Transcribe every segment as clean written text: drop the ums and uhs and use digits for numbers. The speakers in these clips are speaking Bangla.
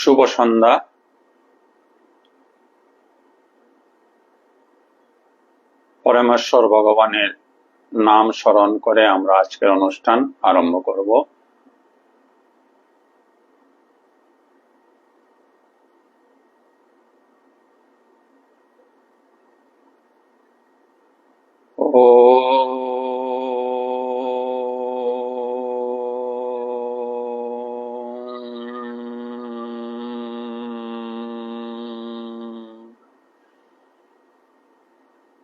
শুভ সন্ধ্যা। পরমেশ্বর ভগবানের নাম স্মরণ করে আমরা আজকের অনুষ্ঠান আরম্ভ করব।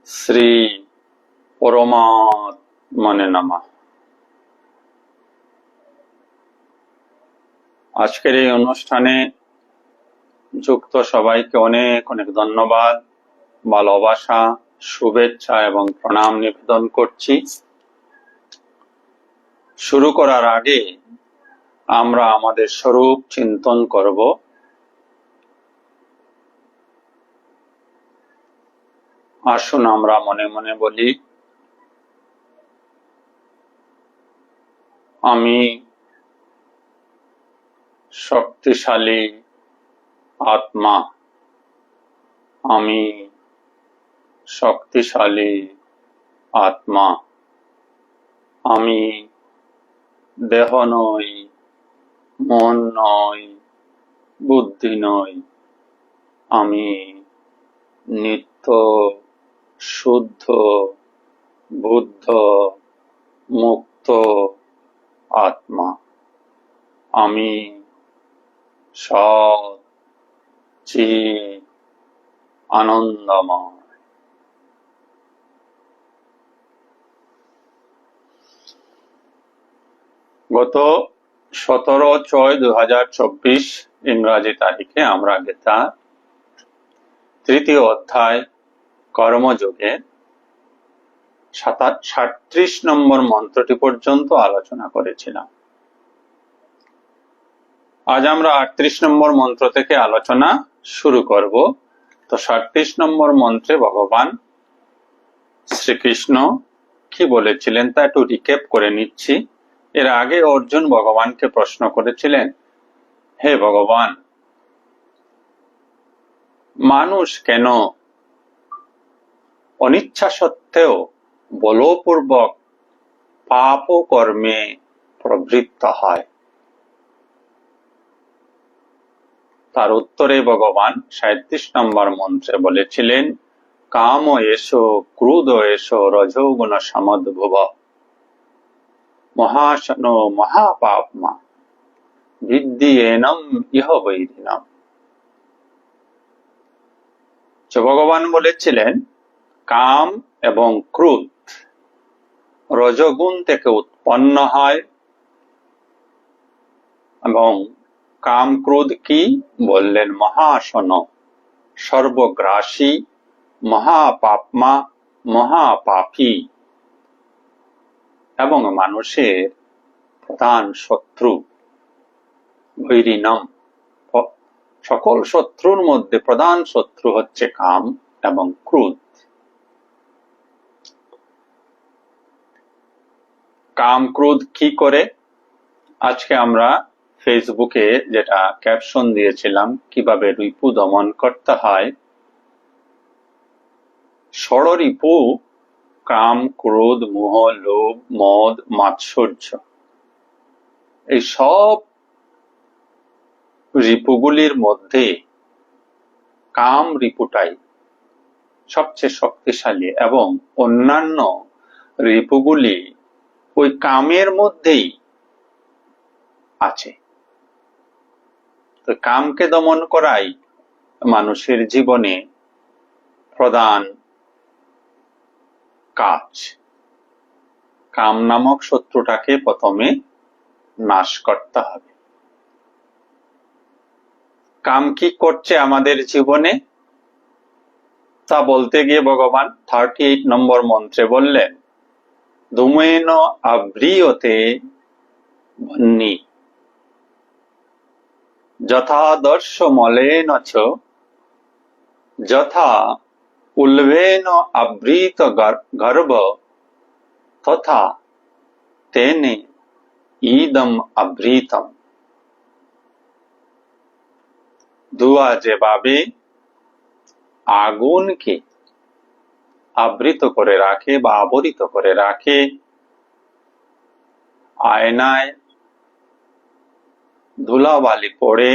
শ্রী পরমাত্মনে নমঃ। আজকের এই অনুষ্ঠানে যুক্ত সবাইকে অনেক অনেক ধন্যবাদ, ভালোবাসা, শুভেচ্ছা এবং প্রণাম নিবেদন করছি। শুরু করার আগে আমরা আমাদের স্বরূপ চিন্তন করব। আসুন আমরা মনে মনে বলি, আমি শক্তিশালী আত্মা, আমি শক্তিশালী আত্মা, আমি দেহ নই, মন নই, বুদ্ধি নই, আমি নিত্য শুদ্ধ বুদ্ধ মুক্ত আত্মা, আমি সৎ চিৎ আনন্দময়। গত 17/6/2024 ইংরাজি তারিখে আমরা গীতা 3য় অধ্যায় কর্মযোগে 37 নম্বর মন্ত্রটি পর্যন্ত আলোচনা করেছিলাম। আজ আমরা 38 নম্বর মন্ত্র থেকে আলোচনা শুরু করব। তো 37 নম্বর মন্ত্রে ভগবান শ্রীকৃষ্ণ কি বলেছিলেন তা একটু রিক্যাপ করে নিচ্ছি। এর আগে অর্জুন ভগবানকে প্রশ্ন করেছিলেন, হে ভগবান, মানুষ কেন অনিচ্ছা সত্ত্বেও বলপূর্বক পাপ ও কর্মে প্রবৃত্ত হয়? তার উত্তরে ভগবান 37 নম্বর মন্ত্রে বলেছিলেন, কাম এসো ক্রোধ এসো রজোগুণ সমদ্ভুব মহাশন মহাপাপমা বিদ্ধি এনম ইহ বৈরিণম। ভগবান বলেছিলেন, কাম এবং ক্রোধ রজগুণ থেকে উৎপন্ন হয়। এবং কাম ক্রোধ কি বললেন? মহাশন, সর্বগ্রাসী, মহাপাপমা, মহাপাপী এবং মানুষের প্রধান শত্রু। বৈরিণম, সকল শত্রুর মধ্যে প্রধান শত্রু হচ্ছে কাম এবং ক্রোধ। কাম ক্রোধ কি করে? আজকে আমরা ফেসবুকে যেটা ক্যাপশন দিয়েছিলাম, কিভাবে রিপু দমন করতে হয়। ষড়রিপু কাম ক্রোধ মোহ লোভ মদ মাৎসর্য, এই সব রিপুগুলির মধ্যে কাম রিপুটাই সবচেয়ে শক্তিশালী এবং অন্যান্য রিপুগুলি ওই কামের মধ্যেই আছে। তো কামকে দমন করাই মানুষের জীবনে প্রধান কাজ। কাম নামক শত্রুটাকে প্রথমে নাশ করতে হবে। কাম কি করছে আমাদের জীবনে তা বলতে গিয়ে ভগবান 38 নম্বর মন্ত্রে বললেন, ধূমেন আব্রিয়তে বহ্নি যথাদর্শ মলেন চ যথা উল্বেন আবৃত গর্ভ তথা তেনে ইদম আবৃতম। ধোঁয়া যেভাবে আগুনকে আবৃত করে রাখে বা আবরিত করে রাখে, আয়নায় ধুলাবালি পড়ে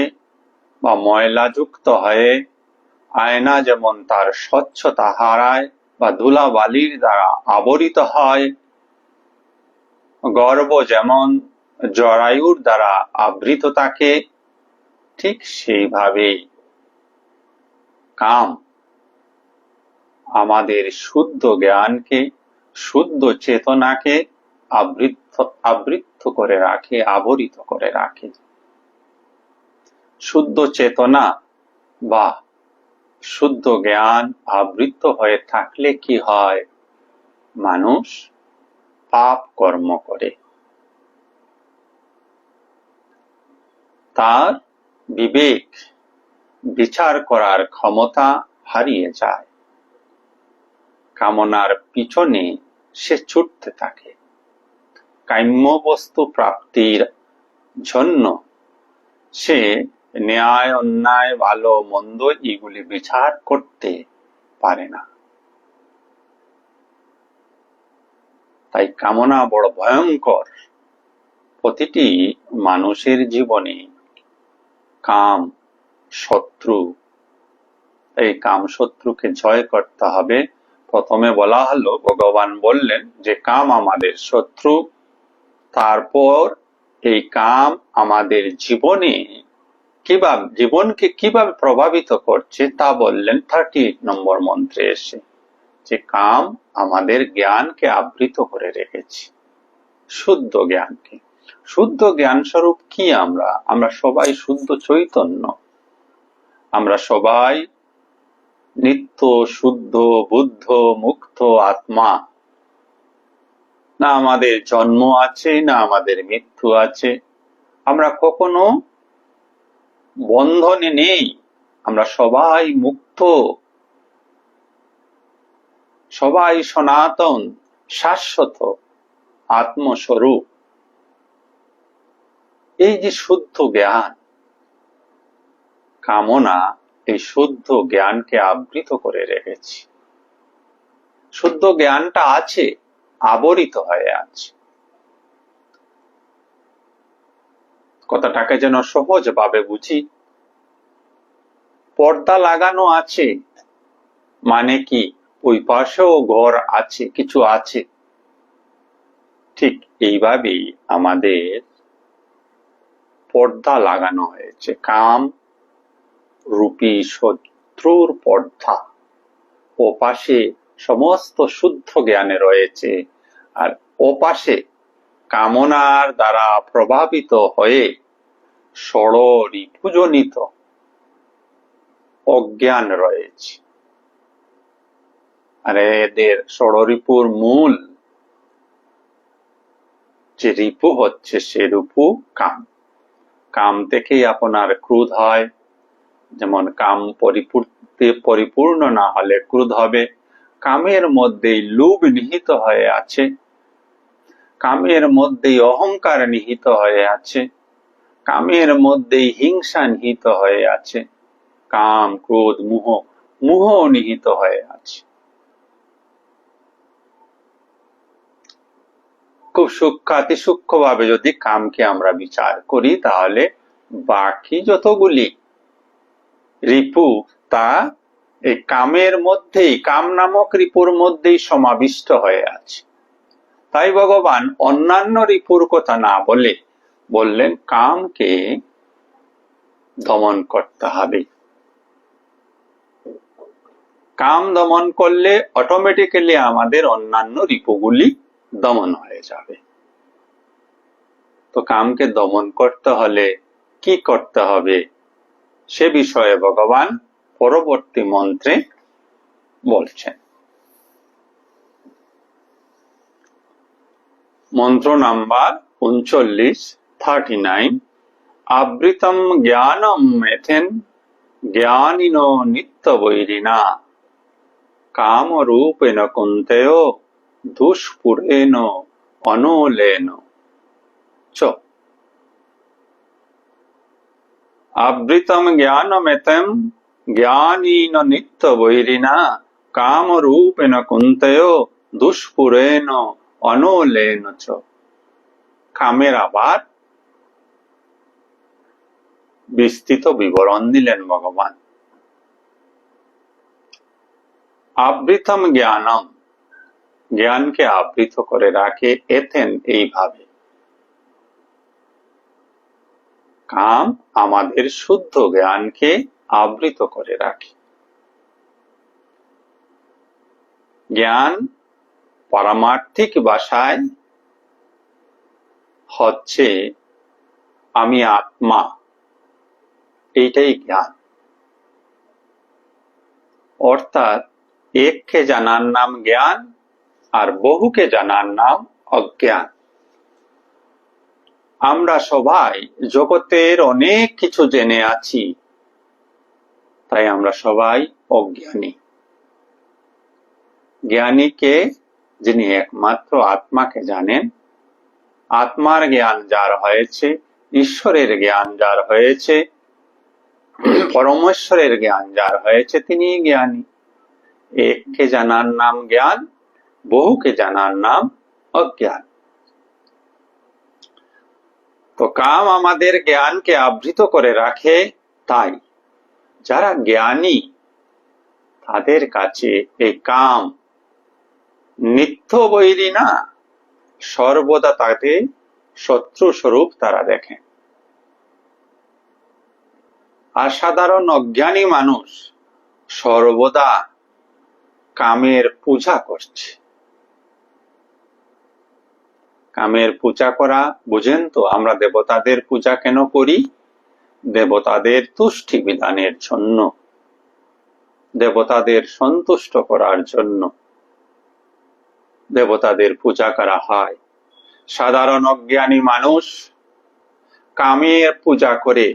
বা ময়লাযুক্ত হয়ে আয়না যেমন তার স্বচ্ছতা হারায় বা ধুলাবালির দ্বারা আবরিত হয়, গর্ভ যেমন জরায়ুর দ্বারা আবৃত থাকে, ঠিক সেইভাবে কাম আমাদের শুদ্ধ জ্ঞানকে, শুদ্ধ চেতনাকে আবৃত করে রাখে, আবরিত করে রাখে। শুদ্ধ চেতনা বা শুদ্ধ জ্ঞান আবৃত হয়ে থাকলে কি হয়? মানুষ পাপ কর্ম করে, তার বিবেক বিচার করার ক্ষমতা হারিয়ে যায়, কামনার পিছনে সে ছুটতে থাকে, কাম্য বস্তু প্রাপ্তির জন্য সে ন্যায় অন্যায় ভালো মন্দ এগুলি বিচার করতে পারে না। তাই কামনা বড় ভয়ঙ্কর। প্রতিটি মানুষের জীবনে কাম শত্রু, এই কাম শত্রুকে জয় করতে হবে। প্রথমে বলা হলো, ভগবান বললেন যে কাম আমাদের শত্রু, তারপর এই কাম আমাদের জীবনকে কিভাবে প্রভাবিত করছে তা বললেন 38 নম্বর মন্ত্রে এসে, যে কাম আমাদের জ্ঞানকে আবৃত করে রেখেছে, শুদ্ধ জ্ঞানকে। শুদ্ধ জ্ঞান স্বরূপ কি? আমরা সবাই শুদ্ধ চৈতন্য, আমরা সবাই নিত্য শুদ্ধ বুদ্ধ মুক্ত আত্মা। না আমাদের জন্ম আছে, না আমাদের মৃত্যু আছে, আমরা কখনো বন্ধনে নেই, আমরা সবাই মুক্ত, সবাই সনাতন শাশ্বত আত্মস্বরূপ। এই যে শুদ্ধ জ্ঞান, কামনা এই শুদ্ধ জ্ঞানকে আবৃত করে রেখেছে। শুদ্ধ জ্ঞানটা আছে, আবরিত হয়ে আছে। কথাটাকে যেন সহজ ভাবে বুঝি। পর্দা লাগানো আছে মানে কি? ওই পাশেও ঘর আছে, কিছু আছে। ঠিক এইভাবেই আমাদের পর্দা লাগানো হয়েছে, কাম রূপী শত্রুর পর্দা। ও পাশে সমস্ত শুদ্ধ জ্ঞানে রয়েছে, আর ও পাশে কামনার দ্বারা প্রভাবিত হয়ে ষড়রিপুজনিত অজ্ঞান রয়েছে। আর এদের ষড়রিপুর মূল যে রিপু হচ্ছে, সে রূপু কাম। কাম থেকেই আপনার ক্রোধ হয়। যেমন কাম পরিপূর্ণ না হলে ক্রোধ হবে। কামের মধ্যেই লোভ নিহিত হয়ে আছে, কামের মধ্যেই অহংকার নিহিত হয়ে আছে, কামের মধ্যেই হিংসা নিহিত হয়ে আছে, কাম ক্রোধ মোহ নিহিত হয়ে আছে। খুব সূক্ষ্মাতি সূক্ষ্ম ভাবে যদি কামকে আমরা বিচার করি, তাহলে বাকি যতগুলি রিপু তা এই কামের মধ্যেই, কাম নামক রিপুর মধ্যেই সমাবিষ্ট হয়ে আছে। তাই ভগবান অন্যান্য রিপুর কথা না বলে বললেন কামকে দমন করতে হবে। কাম দমন করলে অটোমেটিক্যালি আমাদের অন্যান্য রিপুগুলি দমন হয়ে যাবে। তো কামকে দমন করতে হলে কি করতে হবে সে বিষয়ে ভগবান পরবর্তী মন্ত্রে বলছেন। মন্ত্র নাম্বার 39, 39। আবৃতম জ্ঞানম মেথেন জ্ঞানিনো নিত্য বৈরিনা কামরূপেণ কুন্তেয় দুষ্পুরেণ অনলেন চ। আবৃতম জ্ঞানমেতম জ্ঞানীন নিত্য বৈরিণা কামরূপেণ কুন্তয় দুষ্পুরেণ অনলেন চ। কামের আবার বিস্তৃত বিবরণ দিলেন ভগবান। আবৃতম জ্ঞানম, জ্ঞানকে আবৃত করে রাখে এতেন, এইভাবে। কাম আমাদের শুদ্ধ জ্ঞানকে আবৃত করে রাখে। জ্ঞান পারমার্থিক ভাষায় হচ্ছে আমি আত্মা, এইটাই জ্ঞান। অর্থাৎ এককে জানার নাম জ্ঞান, আর বহুকে জানার নাম অজ্ঞান। আমরা সবাই জগতের অনেক কিছু জেনে আছি, তাই আমরা সবাই অজ্ঞানী। জ্ঞানীকে, যিনি একমাত্র আত্মাকে জানেন। আত্মার জ্ঞান যার হয়েছে, ঈশ্বরের জ্ঞান যার হয়েছে, পরমেশ্বরের জ্ঞান যার হয়েছে, তিনি জ্ঞানী। এককে জানার নাম জ্ঞান, বহুকে জানার নাম অজ্ঞান। তো কাম আমাদের জ্ঞানকে আবৃত করে রাখে, তাই যারা জ্ঞানী তাদের কাছে এই কাম নিত্য বৈরী না, সর্বদা তাকে শত্রু স্বরূপ তারা দেখেন। আর সাধারণ অজ্ঞানী মানুষ সর্বদা কামের পূজা করছে। কামের পূজা করা বুঝেন তো? আমরা দেবতাদের পূজা কেন করি? দেবতাদের তুষ্টি বিধানের জন্য, দেবতাদের সন্তুষ্ট করার জন্য দেবতাদের পূজা করা হয়। সাধারণ অজ্ঞানী মানুষ কামের পূজা করে,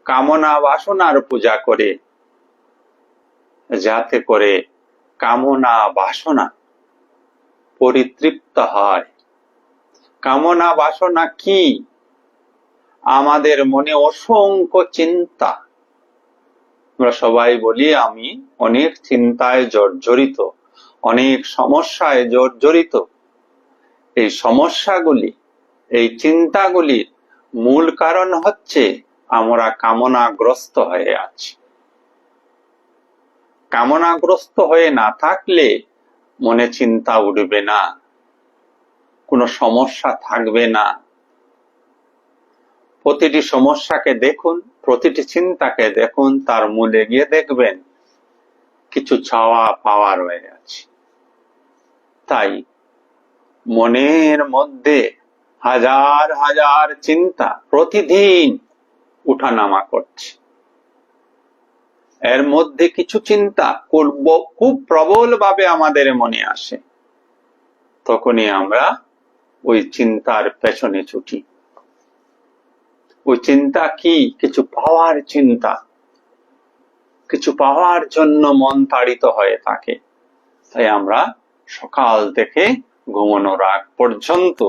কামনা বাসনার পূজা করে, যাতে করে কামনা বাসনা পরিতৃপ্ত হয়। কামনা বাসনা কি? আমাদের মনে অসংখ্য চিন্তা। আমরা সবাই বলি আমি অনেক চিন্তায় জর্জরিত, অনেক সমস্যায় জর্জরিত। এই সমস্যাগুলি, এই চিন্তাগুলির মূল কারণ হচ্ছে আমরা কামনাগ্রস্ত হয়ে আছি। কামনাগ্রস্ত হয়ে না থাকলে মনে চিন্তা উঠবে না, কোনো সমস্যা থাকবে না। প্রতিটি সমস্যাকে দেখুন, প্রতিটি চিন্তাকে দেখুন, তার মূলে গিয়ে দেখবেন কিছু চাওয়া পাওয়া রয়ে আছে। তাই মনের মধ্যে হাজার হাজার চিন্তা প্রতিদিন উঠানামা করছে। এর মধ্যে কিছু চিন্তা খুব প্রবল ভাবে আমাদের মনে আসে, তখনই আমরা ওই চিন্তার পেছনে ছুটি। ওই চিন্তা কি? কিছু পাওয়ার চিন্তা, কিছু পাওয়ার জন্য মন তাড়িত হয়ে থাকে। তাই আমরা সকাল থেকে ঘুমানোর আগ পর্যন্ত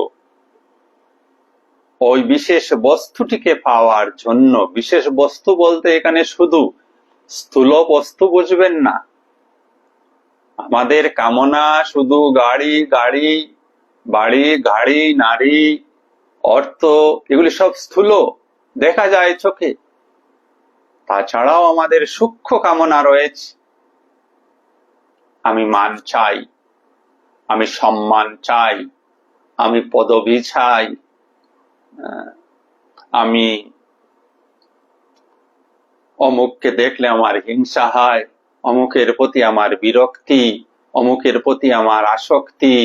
ওই বিশেষ বস্তুটিকে পাওয়ার জন্য, বিশেষ বস্তু বলতে এখানে শুধু স্থূল বস্তু বুঝবেন না। আমাদের কামনা শুধু গাড়ি গাড়ি, বাড়ি গাড়ি, নারী, অর্থ, এগুলি সব স্থূল, দেখা যায় চোখে। তাছাড়াও আমাদের সূক্ষ্ম কামনা রয়েছে। আমি মান চাই, আমি সম্মান চাই, আমি পদবি চাই, আমি অমুককে দেখলে আমার হিংসা হয়, অমুকের প্রতি আমার বিরক্তি, অমুকের প্রতি আমার আসক্তি,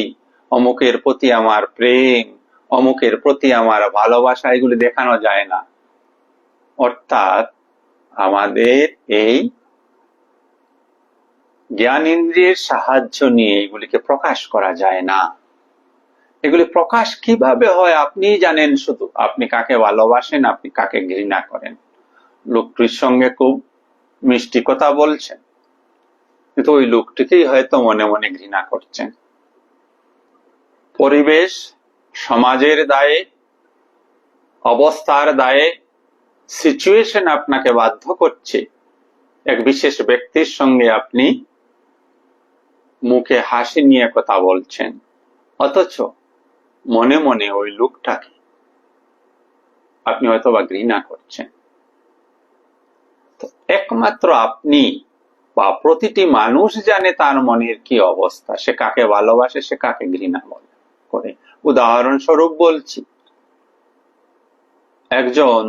অমুকের প্রতি আমার প্রেম, অমুকের প্রতি আমার ভালোবাসা, এগুলি দেখানো যায় না। অর্থাৎ আমাদের এই জ্ঞানেন্দ্রিয়ের সাহায্য নিয়ে এগুলিকে প্রকাশ করা যায় না। এগুলি প্রকাশ কিভাবে হয় আপনি জানেন। শুধু আপনি কাকে ভালোবাসেন, আপনি কাকে ঘৃণা করেন। লোকটির সঙ্গে খুব মিষ্টি কথা বলছেন, কিন্তু ওই লোকটিকেই হয়তো মনে মনে ঘৃণা করছেন। পরিবেশ, সমাজের দায়ে, অবস্থার দায়ে সিচুয়েশন আপনাকে বাধ্য করছে, এক বিশেষ ব্যক্তির সঙ্গে আপনি মুখে হাসি নিয়ে কথা বলছেন, অথচ মনে মনে ওই লোকটাকে আপনি হয়তোবা ঘৃণা করছেন। তো একমাত্র আপনি বা প্রতিটি মানুষ জানে তার মনের কি অবস্থা, সে কাকে ভালোবাসে, সে কাকে ঘৃণা করে। উদাহরণস্বরূপ বলছি, একজন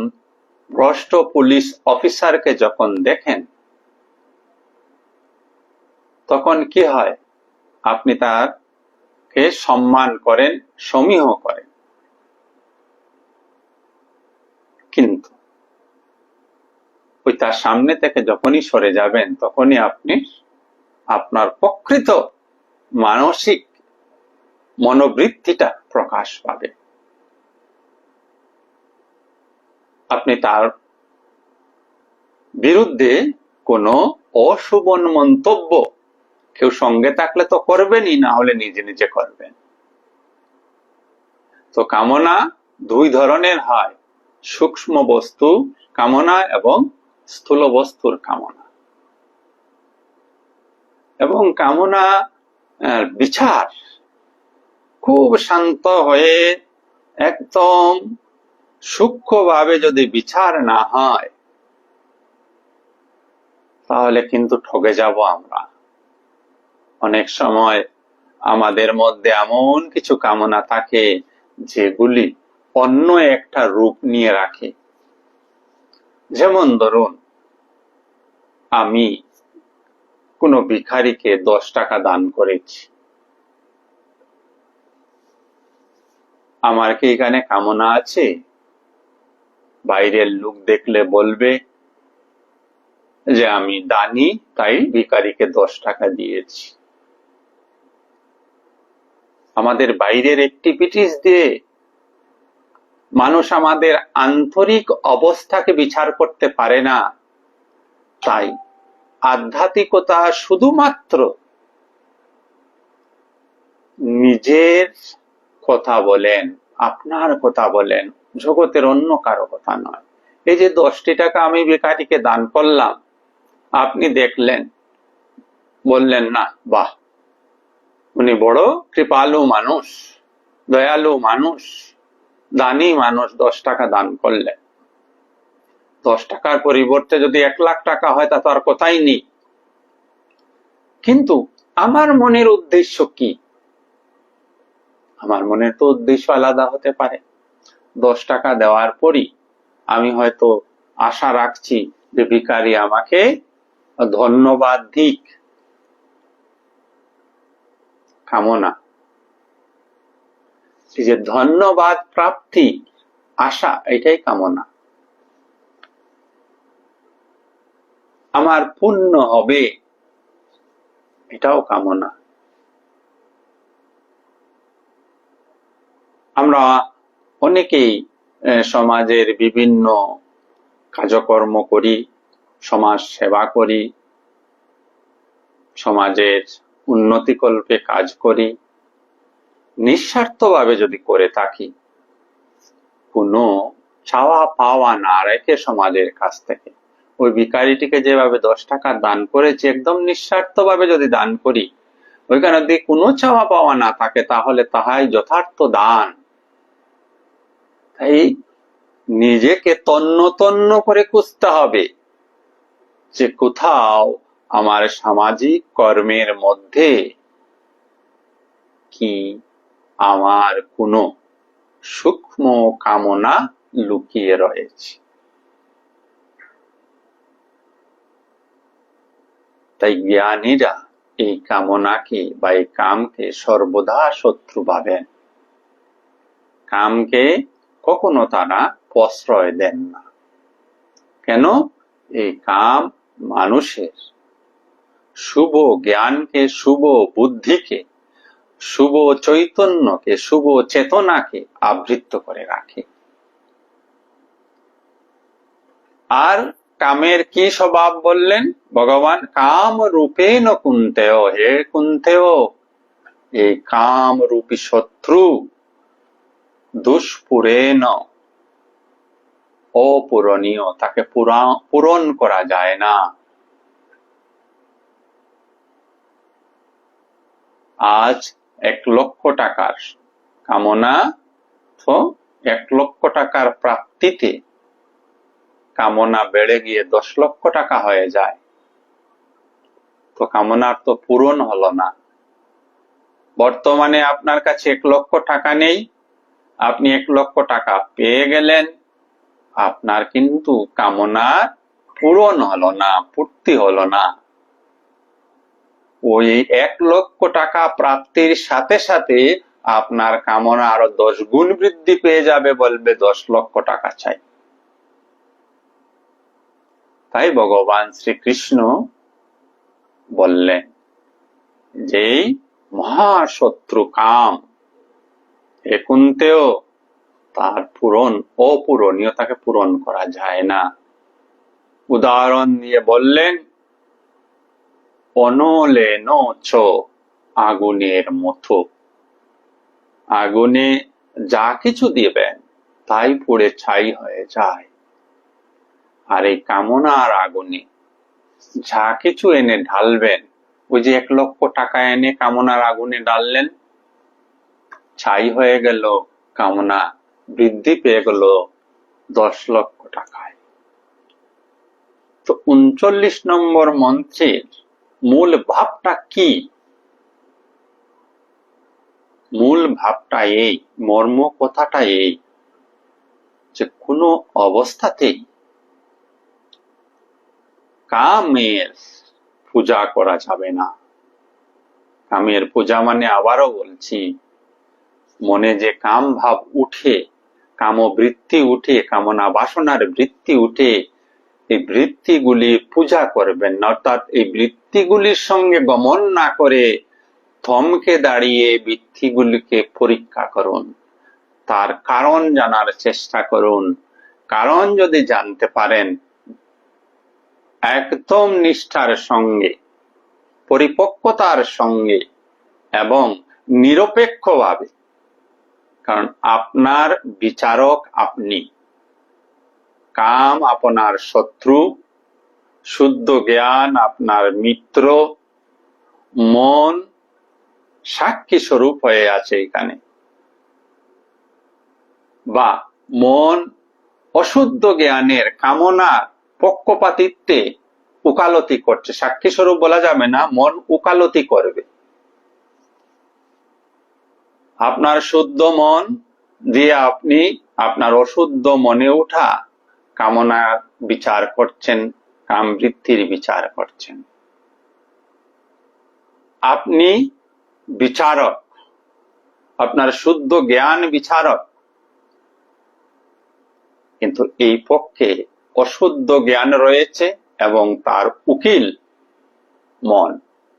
ভ্রষ্ট পুলিশ অফিসারকে যখন দেখেন, তখন কি হয়? আপনি তাকে সম্মান করেন, সমীহ করেন, কিন্তু ওই তার সামনে থেকে যখনই সরে যাবেন, তখনই আপনি আপনার প্রকৃত মানসিক মনোবৃত্তিটা প্রকাশ পাবে। আপনি তার বিরুদ্ধে কোনো অশুভ মন্তব্য কেউ সঙ্গে থাকলে তো করবেনই, না হলে নিজে নিজে করবেন। তো কামনা দুই ধরনের হয়, সূক্ষ্ম বস্তু কামনা এবং স্থূল বস্তুর কামনা। এবং কামনা বিচার খুব শান্ত হয়ে একদম সূক্ষ্মভাবে যদি বিচার না হয়, তাহলে কিন্তু ঠকে যাব আমরা। অনেক সময় আমাদের মধ্যে এমন কিছু কামনা থাকে যেগুলি অন্য একটা রূপ নিয়ে রাখে। যেমন ধরুন, আমি কোনো ভিখারিকে 10 টাকা দান করেছি, আমার কি এখানে কামনা আছে বাইরের লোক দেখলে বলবে যে আমি দানি, তাই ভিখারিকে 10 টাকা দিয়েছি? আমাদের বাইরের অ্যাক্টিভিটিস দিয়ে মানুষ আমাদের আন্তরিক অবস্থাকে বিচার করতে পারে না। তাই আধ্যাত্মিকতা শুধুমাত্র নিজের কথা বলেন, আপনার কথা বলেন, জগতের অন্য কারো কথা নয়। এই যে 10টি টাকা আমি ভিখারিকে দান করলাম, আপনি দেখলেন, বললেন না, বাহ, উনি বড় কৃপালু মানুষ, দয়ালু মানুষ, দানি মানুষ, 10 টাকা দান করলেন। 10 টাকার পরিবর্তে যদি 1 লাখ টাকা হয়, তা তো আর কথাই নেই। কিন্তু আমার মনের উদ্দেশ্য কি? আমার মনের তো উদ্দেশ্য আলাদা হতে পারে। 10 টাকা দেওয়ার পরই আমি হয়তো আশা রাখছি যে ভিখারি আমাকে ধন্যবাদ দিক। কামনা, এই যে ধন্যবাদ প্রাপ্তি আশা, এটাই কামনা। আমার পুণ্য হবে, এটাও কামনা। আমরা অনেকেই সমাজের বিভিন্ন কাজকর্ম করি, সমাজ সেবা করি, সমাজের উন্নতিকল্পে কাজ করি। নিঃস্বার্থভাবে যদি করে থাকি, কোনো চাওয়া পাওয়া না রেখে সমাজের কাছ থেকে, ওই ভিখারিটিকে যেভাবে 10 টাকা দান করেছি, একদম নিঃস্বার্থভাবে যদি দান করি, ওইখানে যদি কোনো চাওয়া পাওয়া না থাকে, তাহলে তাহাই যথার্থ দান। তাই নিজেকে তন্ন তন্ন করে খুঁজতে হবে যে কোথাও আমার সামাজিক কর্মের মধ্যে কি আমার কোনো সূক্ষ্ম কামনা লুকিয়ে রয়েছে। তাই জ্ঞানীরা এই কামনাকে বা এই কামকে সর্বদা শত্রু ভাবেন। কামকে কখনো তারা প্রশ্রয় দেন না। কেন? এই কাম মানুষের শুভ জ্ঞানকে, শুভ বুদ্ধিকে, শুভ চৈতন্যকে, শুভ চেতনাকে আবৃত করে রাখে। আর কামের কি স্বভাব বললেন ভগবান? কাম রূপেণ কুন্তেয়। হে কুন্তেয়, এই কাম রূপী শত্রু দুষ্পুরেণ অপূরণীয়, তাকে পূরণ করা যায় না। আজ 1,00,000 টাকার কামনা, তো 1,00,000 টাকার প্রাপ্তিতে কামনা বেড়ে গিয়ে 10,00,000 টাকা হয়ে যায়, তো কামনার তো পূরণ হলো না। বর্তমানে আপনার কাছে 1,00,000 টাকা নেই, আপনি 1,00,000 টাকা পেয়ে গেলেন, আপনার কিন্তু কামনার পূরণ হলো না, পূর্তি হলো না। ওই 1,00,000 টাকা প্রাপ্তির সাথে সাথে আপনার কামনা আরো 10 গুণ বৃদ্ধি পেয়ে যাবে, বলবে 10,00,000 টাকা চাই। তাই ভগবান শ্রীকৃষ্ণ বললেন যে মহাশত্রু কাম, একুন্তেও তার অপূরণীয়, তাকে পূরণ করা যায় না। উদাহরণ দিয়ে বললেন, অনলেন চ আগুনের মতো, আগুনে যা কিছু দিবেন তাই পুড়ে ছাই হয়ে যায়। আর এই কামনার আগুনে যা কিছু এনে ঢালবেন, ওই যে 1,00,000 টাকা এনে কামনার আগুনে ঢাললেন, ছাই হয়ে গেল, কামনা বৃদ্ধি পেয়ে গেল 10,00,000 টাকায়। তো 39 নম্বর মন্ত্রের মূল ভাবটা কি? মূল ভাবটা এই, মর্ম কথাটা এই, যে কোনো অবস্থাতেই কামের পূজা করা যাবে না। কামের পূজা মানে, আবারও বলছি, মনে যে কাম ভাব উঠে, কামবৃত্তি উঠে, কামনা বাসনার বৃত্তি উঠে, এই বৃত্তিগুলি পূজা করবেন না। অর্থাৎ এই বৃত্তিগুলির সঙ্গে গমন না করে থমকে দাঁড়িয়ে বৃত্তিগুলিকে পরীক্ষা করুন, তার কারণ জানার চেষ্টা করুন। কারণ যদি জানতে পারেন, একদম নিষ্ঠার সঙ্গে, পরিপক্কতার সঙ্গে এবং নিরপেক্ষভাবে, কারণ আপনার বিচারক আপনি, কাম আপনার শত্রু, শুদ্ধ জ্ঞান আপনার মিত্র, মন সাক্ষী স্বরূপ হয়ে আছে এখানে, বা মন অশুদ্ধ জ্ঞানের কামনার পক্ষপাতিত্বে উকালতি করছে। সাক্ষী স্বরূপ বলা যাবে না, মন উকালতি করবে। আপনার শুদ্ধ মন দিয়ে আপনি আপনার অশুদ্ধ মনে উঠা কামনার বিচার করছেন, কাম বৃত্তির বিচার করছেন। আপনি বিচারক, আপনার শুদ্ধ জ্ঞান বিচারক, কিন্তু এই পক্ষে অশুদ্ধ জ্ঞান রয়েছে এবং তার উকিল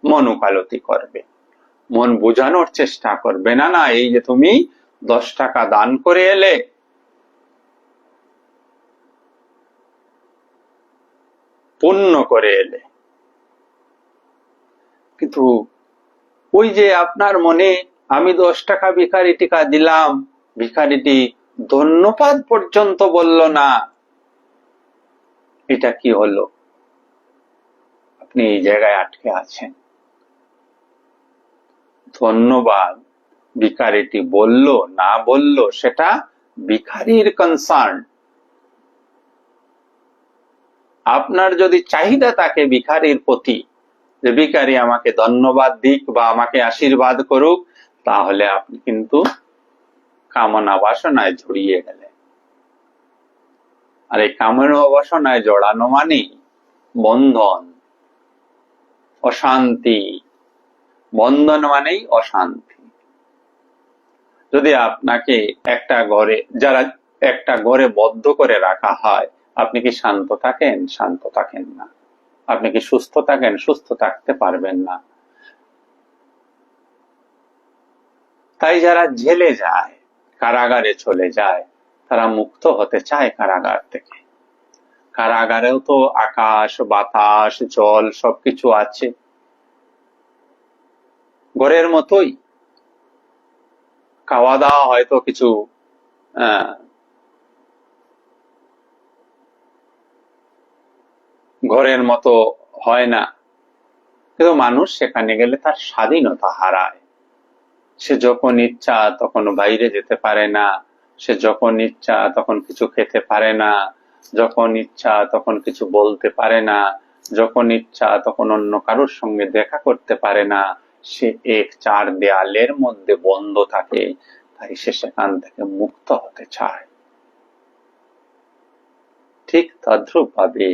মন উকালতি করবে, মন বোঝানোর চেষ্টা করবে, না না, এই যে তুমি 10 টাকা দান করে এলে, পুণ্য করে এলে, কিন্তু ওই যে আপনার মনে আমি 10 টাকা ভিখারিটিকা দিলাম, ভিখারিটি ধন্যবাদ পর্যন্ত বলল না, এটা কি হলো? আপনি এই জায়গায় আটকে আছেন। ধন্যবাদ ভিখারিটি বলল না বলল, সেটা ভিখারির কনসার্ন। আপনার যদি চাহিদা থাকে ভিখারির প্রতি, যে ভিখারি আমাকে ধন্যবাদ দিক বা আমাকে আশীর্বাদ করুক, তাহলে আপনি কিন্তু কামনা বাসনায় জড়িয়ে গেলেন। আর এই কামনা বাসনায় জড়ানো মানে বন্ধন, অশান্তি। বন্ধন মানেই অশান্তি। যদি আপনাকে একটা ঘরে বদ্ধ করে রাখা হয়, আপনি কি শান্ত থাকেন? শান্ত থাকেন না। আপনি কি সুস্থ থাকেন? সুস্থ থাকতে পারবেন না। তাই যারা জেলে যায়, কারাগারে চলে যায়, তারা মুক্ত হতে চায় কারাগার থেকে। কারাগারেও তো আকাশ, বাতাস, জল সবকিছু আছে, ঘরের মতোই। খাওয়া দাওয়া হয়তো কিছু ঘরের মতো হয় না, কিন্তু মানুষ সেখানে গেলে তার স্বাধীনতা হারায়। সে যখন ইচ্ছা তখন বাইরে যেতে পারে না, সে যখন ইচ্ছা তখন কিছু খেতে পারে না, যখন ইচ্ছা তখন কিছু বলতে পারে না, যখন ইচ্ছা তখন অন্য কারোর সঙ্গে দেখা করতে পারে না। সে এক চার দেয়ালের মধ্যে বন্ধ থাকে, তাই সে সেখান থেকে মুক্ত হতে চায়। ঠিক তদ্রূপ ভাবে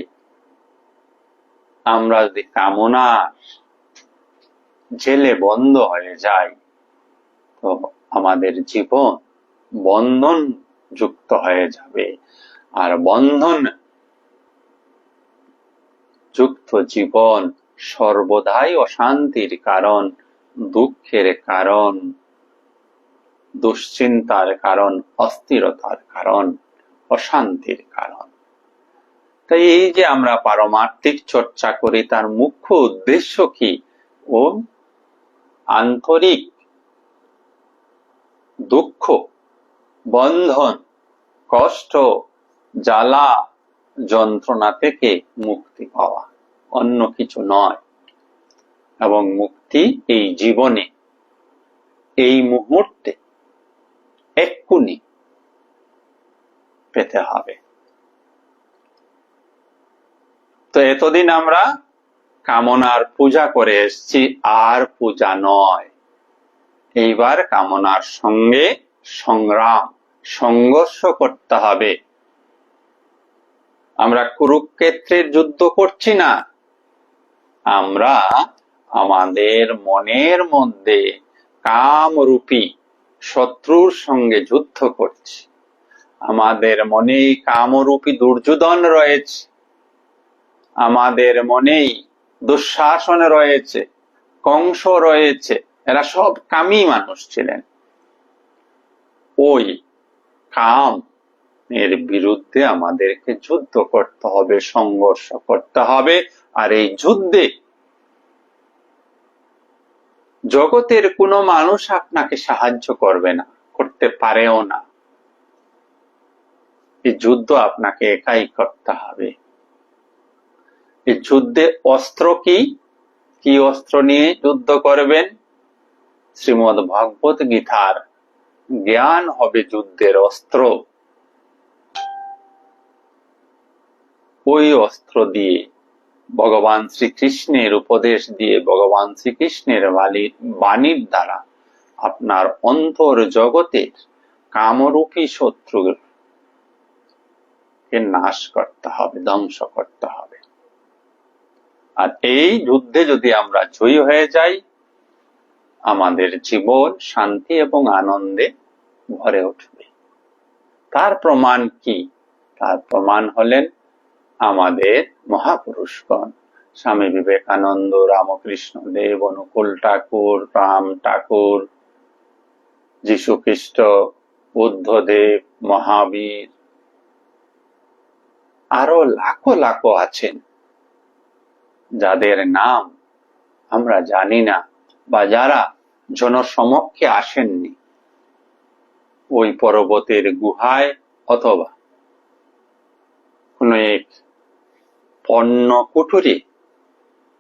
আমরা যদি কামনার জেলে বন্ধ হয়ে যাই, তো আমাদের জীবন বন্ধন যুক্ত হয়ে যাবে। আর বন্ধন যুক্ত জীবন সর্বদাই অশান্তির কারণ, দুঃখের কারণ, দুশ্চিন্তার কারণ, অস্থিরতার কারণ, অশান্তির কারণ। তাই এই যে আমরা পারমার্থিক চর্চা করি, তার মুখ্য উদ্দেশ্য কি? ও আন্তরিক দুঃখ, বন্ধন, কষ্ট, জ্বালা, যন্ত্রণা থেকে মুক্তি পাওয়া, অন্য কিছু নয়। এবং মুক্তি এই জীবনে, এই মুহূর্তে, এক্ষুনি পেতে হবে। তো এতদিন আমরা কামনার পূজা করে এসেছি, আর পূজা নয়। এইবার কামনার সঙ্গে সংগ্রাম, সংঘর্ষ করতে হবে। আমরা কুরুক্ষেত্রের যুদ্ধ করছি না, আমরা আমাদের মনের মধ্যে কামরূপী শত্রুর সঙ্গে যুদ্ধ করছি। আমাদের মনেই কামরূপী দুর্যোধন রয়েছে, আমাদের মনেই দুঃশাসন রয়েছে, কংস রয়েছে। এরা সব কামী মানুষ ছিলেন। ওই কাম এর বিরুদ্ধে আমাদেরকে যুদ্ধ করতে হবে, সংঘর্ষ করতে হবে। আর এই যুদ্ধে জগতের কোনো মানুষ আপনাকে সাহায্য করবে না, করতে পারেও না। এই যুদ্ধ আপনাকে একাই করতে হবে। এই যুদ্ধে অস্ত্র কি? কি অস্ত্র নিয়ে যুদ্ধ করবেন? শ্রীমদ্ ভগবত গীতার জ্ঞান হবে যুদ্ধের অস্ত্র। ওই অস্ত্র দিয়ে, ভগবান শ্রীকৃষ্ণের উপদেশ দিয়ে, ভগবান শ্রীকৃষ্ণের বাণীর দ্বারা আপনার অন্তর জগতের কামরূপী শত্রুকে নাশ করতে হবে, ধ্বংস করতে হবে। আর এই যুদ্ধে যদি আমরা জয়ী হয়ে যাই, আমাদের জীবন শান্তি এবং আনন্দে ভরে উঠবে। তার প্রমাণ কি? তার প্রমাণ হলেন আমাদের মহাপুরুষগণ, স্বামী বিবেকানন্দ, রামকৃষ্ণ দেব, অনুকূল ঠাকুর, রাম ঠাকুর, যীশু খ্রিস্ট, বুদ্ধদেব, মহাবীর, আরো লাখো লাখো আছেন, যাদের নাম আমরা জানি না, বা যারা জনসমক্ষে আসেননি। ওই পর্বতের গুহায় অথবা কোন এক পণ্য কুঠুরি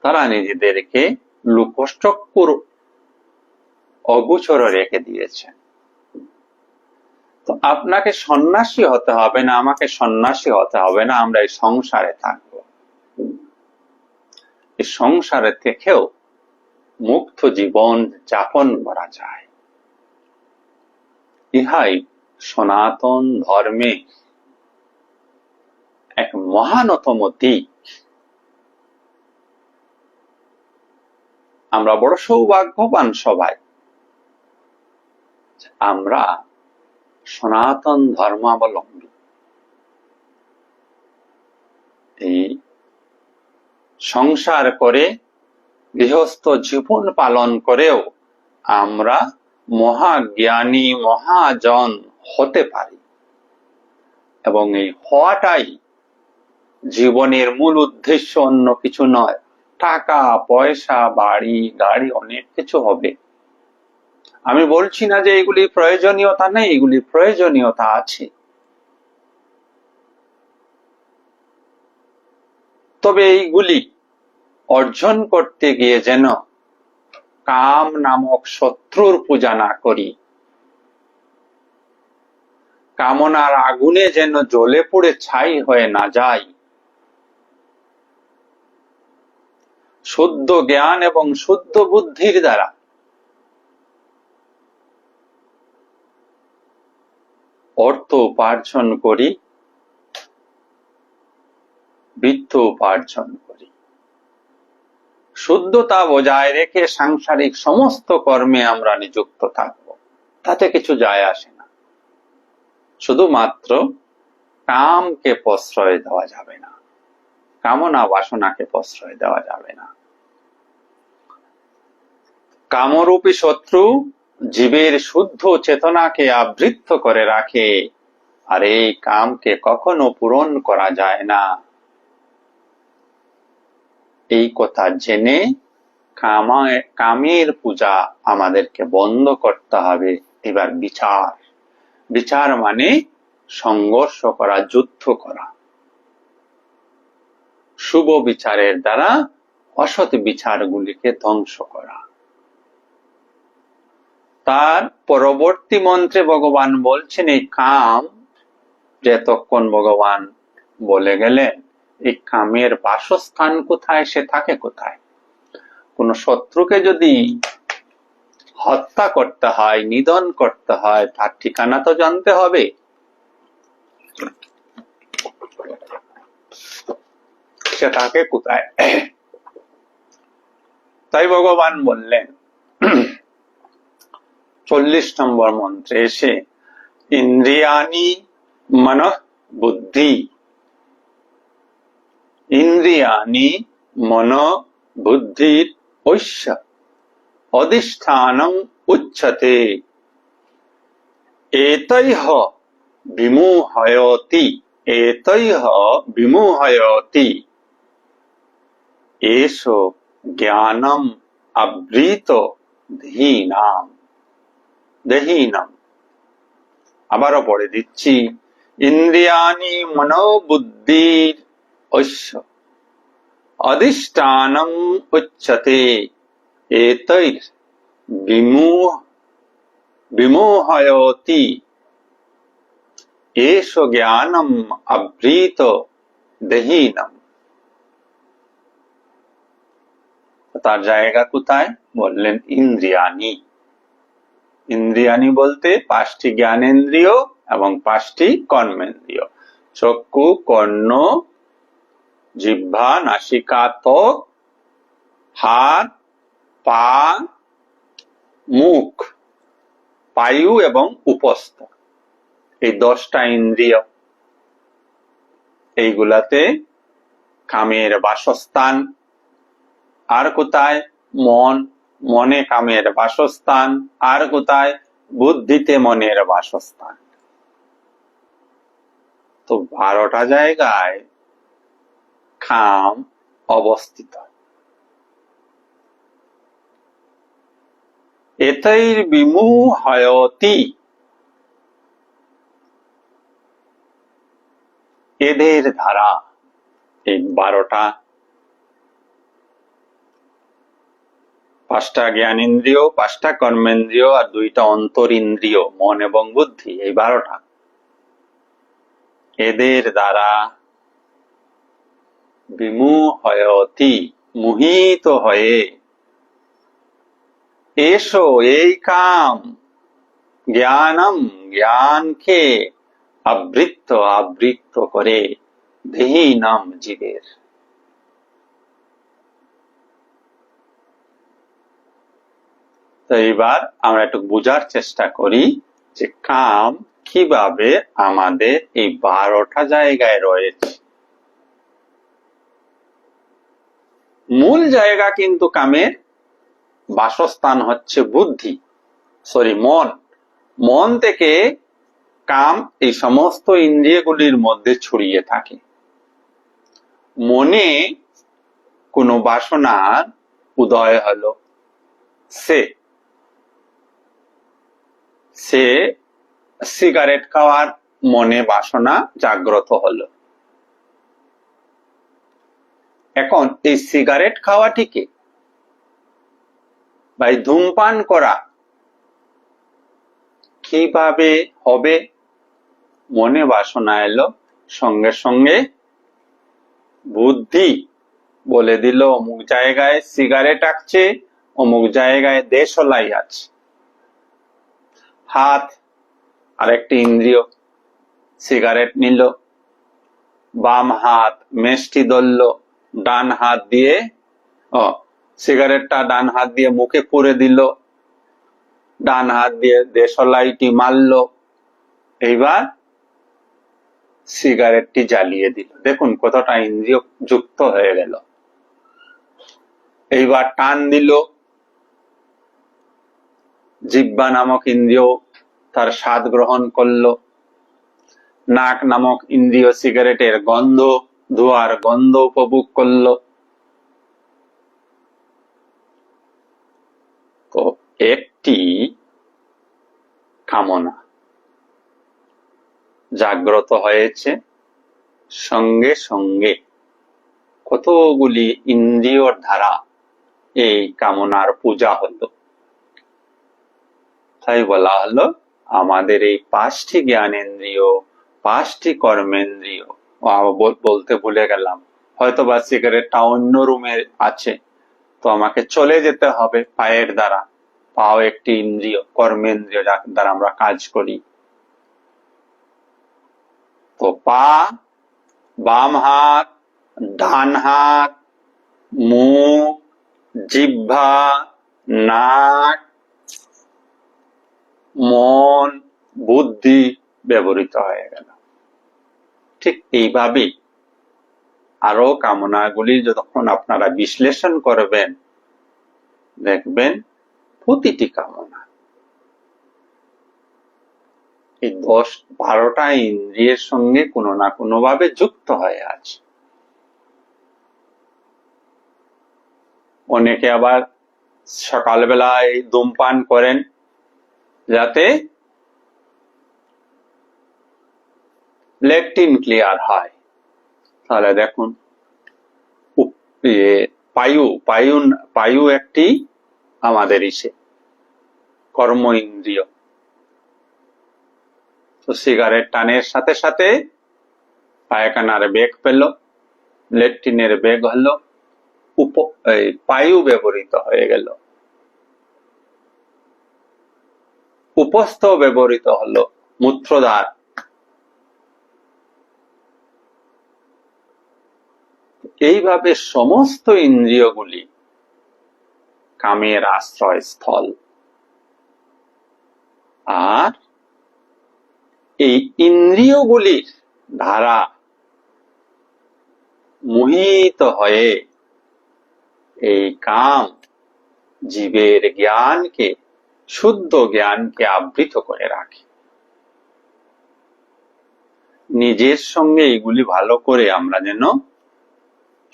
তারা নিজেদেরকে লুকোচক্কুর অগোচর রেখে দিয়েছেন। তো আপনাকে সন্ন্যাসী হতে হবে না, আমাকে সন্ন্যাসী হতে হবে না। আমরা এই সংসারে থাকব, এই সংসারে থেকেও মুক্ত জীবন যাপন করা যায়। ইহাই সনাতন ধর্মে এক মহানতম দিক। আমরা বড় সৌভাগ্যবান সবাই, আমরা সনাতন ধর্মাবলম্বী। এই সংসার করে, গৃহস্থ জীবন পালন করেও আমরা মহাজ্ঞানী, মহাজন হতে পারি। এবং এই হওয়াটাই জীবনের মূল উদ্দেশ্য, অন্য কিছু নয়। টাকা পয়সা, বাড়ি গাড়ি, অনেক কিছু হবে। আমি বলছি না যে এগুলি প্রয়োজনীয়তা নেই, এগুলি প্রয়োজনীয়তা আছে। তবে এইগুলি অর্জন করতে গিয়ে যেন কাম নামক শত্রুর পূজা না করি, কামনার আগুনে যেন জ্বলে পুড়ে ছাই হয়ে না যায়। শুদ্ধ জ্ঞান এবং শুদ্ধ বুদ্ধির দ্বারা অর্থ উপার্জন করি, বিত্ত উপার্জন করি। শুদ্ধতা বজায় রেখে সাংসারিক সমস্ত কর্মে আমরা নিযুক্ত থাকব, তাতে কিছু যায় আসে না। শুধুমাত্র কামকে প্রশ্রয় দেওয়া যাবে না, কামনা বাসনাকে প্রশ্রয় দেওয়া যাবে না। কামরূপী শত্রু জীবের শুদ্ধ চেতনাকে আবৃত করে রাখে, আর এই কামকে কখনো পূরণ করা যায় না। এই কথা জেনে কামের পূজা আমাদেরকে বন্ধ করতে হবে। এবার বিচার, বিচার মানে সংঘর্ষ করা, যুদ্ধ করা। শুভ বিচারের দ্বারা অসৎ বিচারগুলিকে ধ্বংস করা। তার পরবর্তী মন্ত্রে ভগবান বলছেন, এই কাম যতক্ষণ ভগবান বলে গেলেন এই কামের বাসস্থান কোথায়, সে থাকে কোথায়। কোন শত্রুকে যদি হত্যা করতে হয়, নিধন করতে হয়, তার ঠিকানা তো জানতে হবে। সে থাকে কোথায়। তাই ভগবান বললেন 40 নম্বর মন্ত্রে এসে, ইন্দ্রিয়ানি মনঃ বুদ্ধি, ইন্দ্রিয়ানি মন বুদ্ধির ঐশ্য অধিষ্ঠানং উচ্যতে, এতৈঃ বিমোহয়তি, এতৈঃ বিমোহয়তি, এষ জ্ঞানম আবৃত দেহিনাম। দেহিনাম, আবারও পড়ে দিচ্ছি, ইন্দ্রিয়ানি মনোবুদ্ধির ঐশ্য অধিষ্ঠানং উচ্যতে, এতৈঃ বিমোহয়তি, এষ জ্ঞানম আবৃত দেহিনাম। তার জায়গা কোথায় বললেন? ইন্দ্রিয়ানি। ইন্দ্রিয়ানি বলতে 5টি জ্ঞানেন্দ্রিয় এবং 5টি কর্মেন্দ্রিয়, চক্ষু, কর্ণ, জিহ্বা, নাসিকা, ত্বক, হাত, পা, মুখ, পায়ু এবং উপস্থ। এই 10টা ইন্দ্রিয়, এইগুলাতে কামের বাসস্থান। আর কোথায়? মন, মনে কামের বাসস্থান। আর কোথায়? বুদ্ধিতে মনের বাসস্থান। তো 12টা জায়গায় কাম অবস্থিত। এতৈর বিমোহয়তি, এদের দ্বারা এই 12টা, 5টা জ্ঞানেন্দ্রিয়, 5টা কর্মেন্দ্রিয় আর 2টা অন্তরিন্দ্রিয়, মন এবং বুদ্ধি, এই 12টা, এদের দ্বারা বিমোহয়তি, মোহিত হয়ে, এসো এই কাম, জ্ঞানম জ্ঞানকে, আবৃত করে, দেহিনাম জীবের। তো এবার আমরা একটু বোঝার চেষ্টা করি যে কাম কিভাবে আমাদের এই 12টা জায়গায় রয়েছে। মূল জায়গা কিন্তু কামের বাসস্থান হচ্ছে বুদ্ধি, মন। মন থেকে কাম এই সমস্ত ইন্দ্রিয়গুলির মধ্যে ছড়িয়ে থাকে। মনে কোনো বাসনার উদয় হলো, সে সিগারেট খাওয়ার মনে বাসনা জাগ্রত হলো। এখন এই সিগারেট খাওয়াটিকে বা ধূমপান করা কিভাবে হবে? মনে বাসনা এলো, সঙ্গে সঙ্গে বুদ্ধি বলে দিল অমুক জায়গায় সিগারেট আছে, অমুক জায়গায় দেশলাই আছে। হাত আরেকটি ইন্দ্রিয়, সিগারেট নিল, বাম হাত মেষ্টি ধরল, ডান হাত দিয়ে সিগারেটটা ডান হাত দিয়ে মুখে পুরে দিল, ডান হাত দিয়ে দেশলাইটি মারল, এইবার সিগারেটটি জ্বালিয়ে দিল। দেখুন কতটা ইন্দ্রিয় যুক্ত হয়ে গেল। এইবার টান দিল, জিহ্বা নামক ইন্দ্রিয় তার স্বাদ গ্রহণ করলো, নাক নামক ইন্দ্রিয় সিগারেটের গন্ধ, ধোঁয়ার গন্ধ উপভোগ করলো। তো একটি কামনা জাগ্রত হয়েছে, সঙ্গে সঙ্গে কতগুলি ইন্দ্রিয়র দ্বারা এই কামনার পূজা হলো। তাই বলা হলো আমাদের এই 5টি জ্ঞানেন্দ্রিয়, 5টি কর্মেন্দ্রিয়, বলতে ভুলে গেলাম, হয়তোবা সিগারেটটা অন্য রুমে আছে, তো আমাকে চলে যেতে হবে পায়ের দ্বারা। পাও একটি ইন্দ্রিয়, কর্মেন্দ্রিয়, যার দ্বারা আমরা কাজ করি। তো পা, বাম হাত, ডান হাত, মুখ, জিহ্বা, নাক, মন, বুদ্ধি ব্যবহৃত হয়ে গেল। ঠিক এইভাবে আরো কামনাগুলি যখন আপনারা বিশ্লেষণ করবেন, দেখবেন প্রতিটি কামনা এই 10-12টা ইন্দ্রিয়ের সঙ্গে কোনো না কোনো ভাবে যুক্ত হয়ে আছে। অনেকে আবার সকালবেলায় ধূমপান করেন যাতে লেট্রিন ক্লিয়ার হয়। তাহলে দেখুন পায়ু একটি আমাদের কর্ম ইন্দ্রিয়। তো সিগারেট টানের সাথে সাথে পায়খানার বেগ পেল, লেট্রিনের বেগ হলো, পায়ু ব্যবহৃত হয়ে গেল, উপস্থ ব্যবহৃত হলো, মূত্রদ্বার। এইভাবে সমস্ত ইন্দ্রিয়গুলি কামের আশ্রয়স্থল। আর এই ইন্দ্রিয়গুলির দ্বারা মোহিত হয়ে এই কাম জীবের জ্ঞানকে, শুদ্ধ জ্ঞানকে আবৃত করে রাখে। নিজের সঙ্গে এগুলি ভালো করে আমরা যেন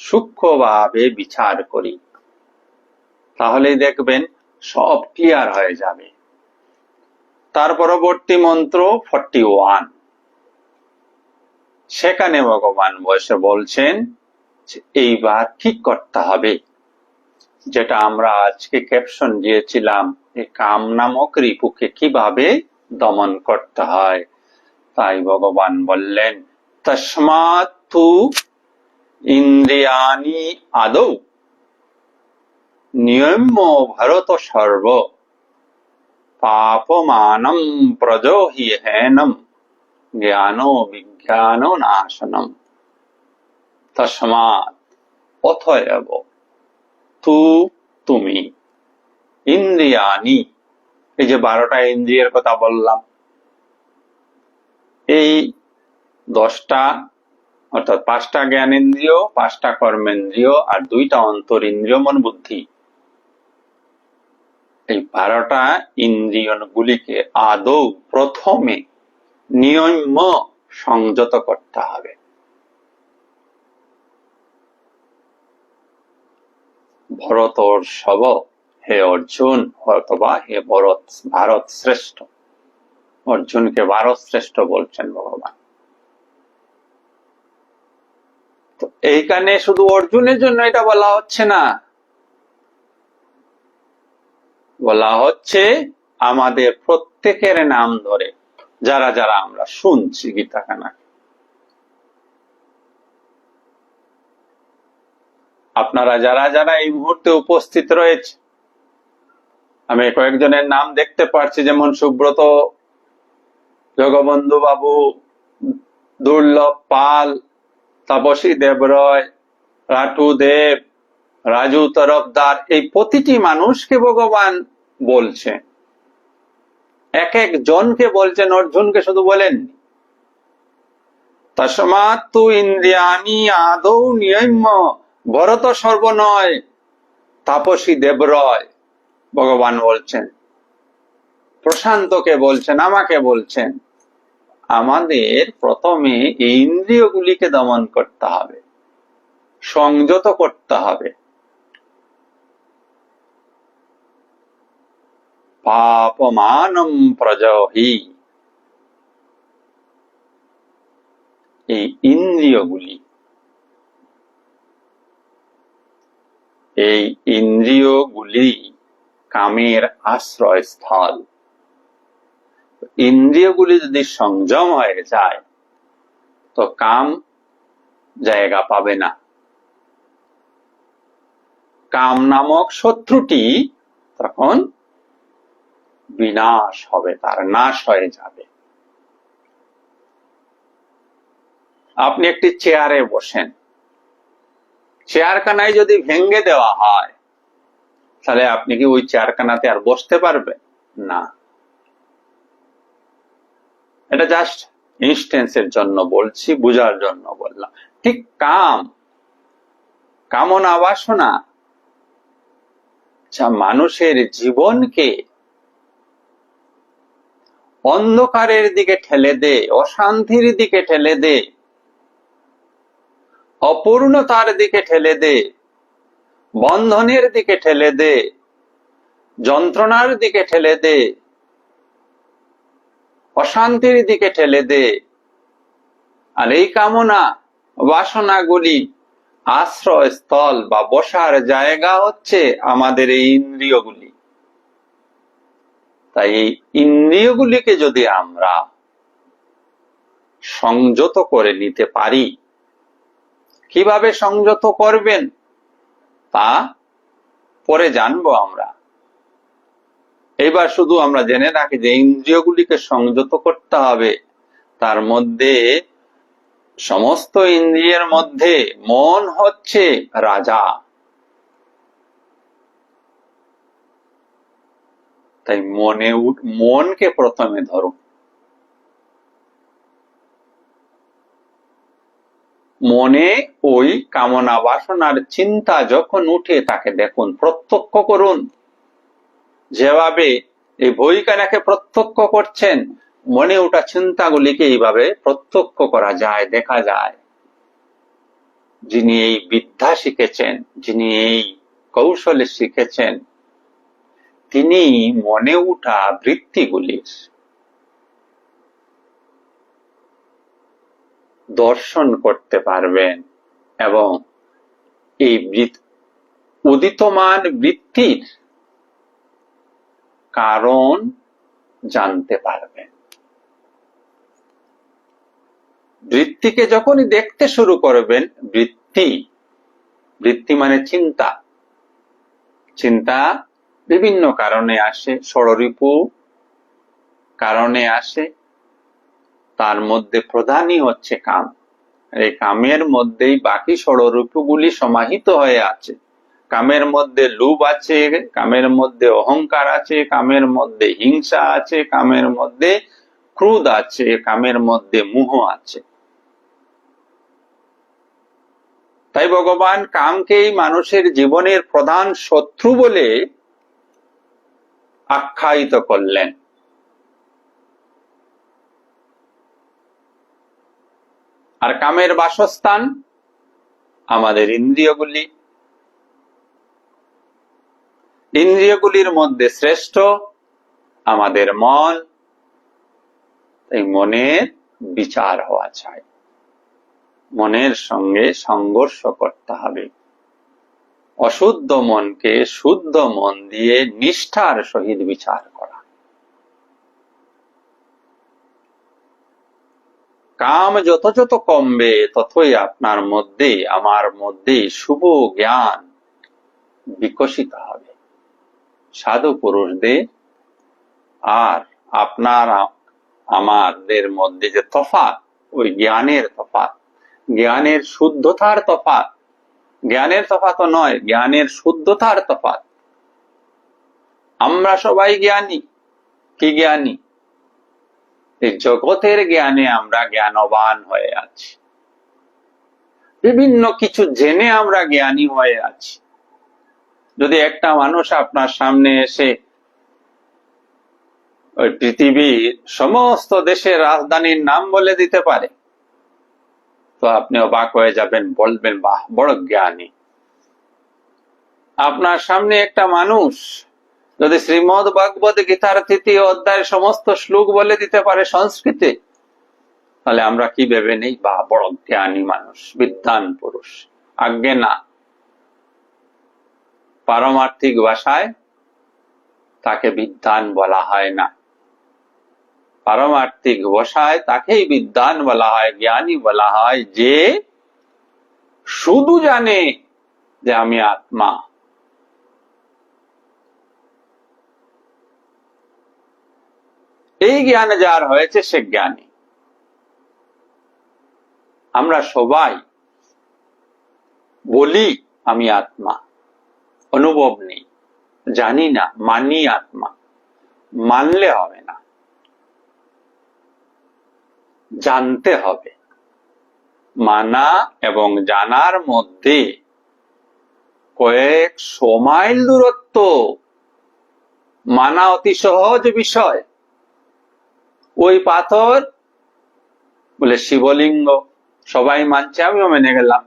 সূক্ষ্মভাবে বিচার করি, তাহলেই দেখবেন সব ক্লিয়ার হয়ে যাবে। তার পরবর্তী মন্ত্র 41, সেখানে ভগবান বসে বলছেন এইবার ঠিক করতে হবে, যেটা আমরা আজকে ক্যাপশন দিয়েছিলাম, এই কাম নামক রিপুকে কিভাবে দমন করতে হয়। তাই ভগবান বললেন তস্মাৎ তু ইন্দ্রিয়াণি আদৌ নিয়ম্য ভরত সর্ব পাপমানম প্রজোহি হেনম জ্ঞানো বিজ্ঞানো নাশনম। তস্মাৎ অতএব তু তুমি ইন্দ্রিয়াণি, এই যে 12টা ইন্দ্রিয়ের কথা বললাম, এই 10টা অর্থাৎ 5টা জ্ঞানেন্দ্রিয়, 5টা কর্মেন্দ্রিয় আর 2টা অন্তরিন্দ্রিয় মন বুদ্ধি, এই 12টা ইন্দ্রিয়গুলিকে আদৌ প্রথমে নিয়ম সংযত করতে হবে। ভরতর্ষভ, হে অর্জুন অথবা হে ভারত শ্রেষ্ঠ, অর্জুনকে ভারত শ্রেষ্ঠ বলছেন ভগবান। তো এইখানে শুধু অর্জুনের জন্য এটা বলা হচ্ছে না, বলা হচ্ছে আমাদের প্রত্যেকের নাম ধরে, যারা যারা আমরা শুনছি গীতাখানা। আপনারা যারা যারা এই মুহূর্তে উপস্থিত রয়েছে, আমি কয়েকজনের নাম দেখতে পাচ্ছি, যেমন সুব্রত, জগবন্ধু বাবু, দুর্লভ পাল, তাপসী দেবরয়, রাটু দেব, রাজু তরফদার, এই প্রতিটি মানুষকে ভগবান বলছেন, এক এক জনকে বলছেন, অর্জুনকে শুধু বলেননি। তস্মাৎ তু ইন্দ্রিয়াণি আদৌ নিয়ম্য, ভরত সর্বনয়, তাপসী দেবরয় ভগবান বলছেন, প্রশান্তকে বলছেন, আমাকে বলছেন, আমাদের প্রথমে এই ইন্দ্রিয়গুলিকে দমন করতে হবে, সংযত করতে হবে। পাপমানম প্রজহি, এই ইন্দ্রিয়গুলি, এই ইন্দ্রিয়গুলি কামের আশ্রয়স্থল। ইন্দ্রিয়গুলি যদি সংযম হয়ে যায় তো কাম জায়গা পাবে না। কাম নামক শত্রুটি তখন বিনাশ হবে, তার নাশ হয়ে যাবে। আপনি একটি চেয়ারে বসেন, চেয়ারখানায় যদি ভেঙে দেওয়া হয় তাহলে আপনি কি ওই চেয়ারখানাতে আর বসতে পারবেন না। এটা জাস্ট ইনস্টেন্সের জন্য বলছি, বুঝার জন্য বললাম। ঠিক কামনা বাসনা মানুষের জীবনকে অন্ধকারের দিকে ঠেলে দে, অশান্তির দিকে ঠেলে দে, অপূর্ণতার দিকে ঠেলে দে, বন্ধনের দিকে ঠেলে দে, যন্ত্রণার দিকে ঠেলে দে, অশান্তির দিকে ঠেলে দে। আর এই কামনা বাসনাগুলি আশ্রয়স্থল বা বসার জায়গা হচ্ছে আমাদের এই ইন্দ্রিয়গুলি। তাই এই ইন্দ্রিয়গুলিকে যদি আমরা সংযত করে নিতে পারি, কিভাবে সংযত করবেন তা পরে জানবো আমরা। এবার শুধু আমরা জেনে রাখি যে ইন্দ্রিয়গুলিকে সংযত করতে হবে। তার মধ্যে সমস্ত ইন্দ্রিয়ের মধ্যে মন হচ্ছে রাজা। তাই মনকে প্রথমে ধরো। মনে ওই কামনা বাসনার চিন্তা যখন উঠে তাকে দেখুন, প্রত্যক্ষ করুন। যেভাবে এই বইখানাকে প্রত্যক্ষ করছেন, মনে ওঠা চিন্তাগুলিকে এইভাবে প্রত্যক্ষ করা যায়, দেখা যায়। যিনি এই বিদ্যা শিখেছেন, যিনি এই কৌশলে শিখেছেন, তিনি মনে উঠা বৃত্তিগুলির দর্শন করতে পারবেন এবং এই উদিতমান বৃত্তির কারণ জানতে পারবেন। বৃত্তিকে যখনই দেখতে শুরু করবেন, বৃত্তি মানে চিন্তা, চিন্তা বিভিন্ন কারণে আসে, ষড়রিপু কারণে আসে। তার মধ্যে প্রধানই হচ্ছে কাম। এই কামের মধ্যেই বাকি ষড়রিপুগুলি সমাহিত হয়ে আছে। কামের মধ্যে লোভ আছে, কামের মধ্যে অহংকার আছে, কামের মধ্যে হিংসা আছে, কামের মধ্যে ক্রোধ আছে, কামের মধ্যে মোহ আছে। তাই ভগবান কামকেই মানুষের জীবনের প্রধান শত্রু বলে আখ্যায়িত করলেন। আর কামের বাসস্থান আমাদের ইন্দ্রিয়গুলি। ইন্দ্রিয়গুলির মধ্যে শ্রেষ্ঠ আমাদের মন। এই মনের বিচার হওয়া চাই। মনের সঙ্গে সংঘর্ষ করতে হবে। অশুদ্ধ মনকে শুদ্ধ মন দিয়ে নিষ্ঠার সহিত বিচার করা। কাম যত যত কমবে ততই আপনার মধ্যে আমার মধ্যে শুভ জ্ঞান বিকশিত হবে। সাধু পুরুষদের আর আপনার আমাদের মধ্যে যে তফাৎ, ওই জ্ঞানের তফাৎ, জ্ঞানের শুদ্ধতার তফাৎ, জ্ঞানের তফাৎও নয়, জ্ঞানের শুদ্ধতার তফাৎ। আমরা সবাই জ্ঞানী। কি জ্ঞানী? এই জগতের জ্ঞানে আমরা জ্ঞানবান হয়ে আছি, বিভিন্ন কিছু জেনে আমরা জ্ঞানী হয়ে আছি। যদি একটা মানুষ আপনার সামনে এসে ওই পৃথিবীর সমস্ত দেশের রাজধানীর নাম বলে দিতে পারে, তো আপনি অবাক হয়ে যাবেন, বলবেন বাহ, বড় জ্ঞানী। আপনার সামনে একটা মানুষ যদি শ্রীমদ ভগবদ গীতার ৩য় অধ্যায়ের সমস্ত শ্লোক বলে দিতে পারে সংস্কৃতে, তাহলে আমরা কি ভেবে নেই, বা বড় জ্ঞানী মানুষ, বিদ্বান পুরুষ। আজ্ঞে না, পারমার্থিক ভাষায় তাকে বিদ্বান বলা হয় না। পারমার্থিক ভাষায় তাকেই বিদ্বান বলা হয়, জ্ঞানী বলা হয়, যে শুধু জানে যে আমি আত্মা। এই জ্ঞান যার হয়েছে সে জ্ঞানী। আমরা সবাই বলি আমি আত্মা, অনুভব নেই, জানি না, মানি আত্মা। মানলে হবে না, জানতে হবে। মানা এবং জানার মধ্যে কয়েক মাইল দূরত্ব। মানা অতি সহজ বিষয়। ওই পাথর বলে শিবলিঙ্গ, সবাই মানছে, আমিও মেনে গেলাম।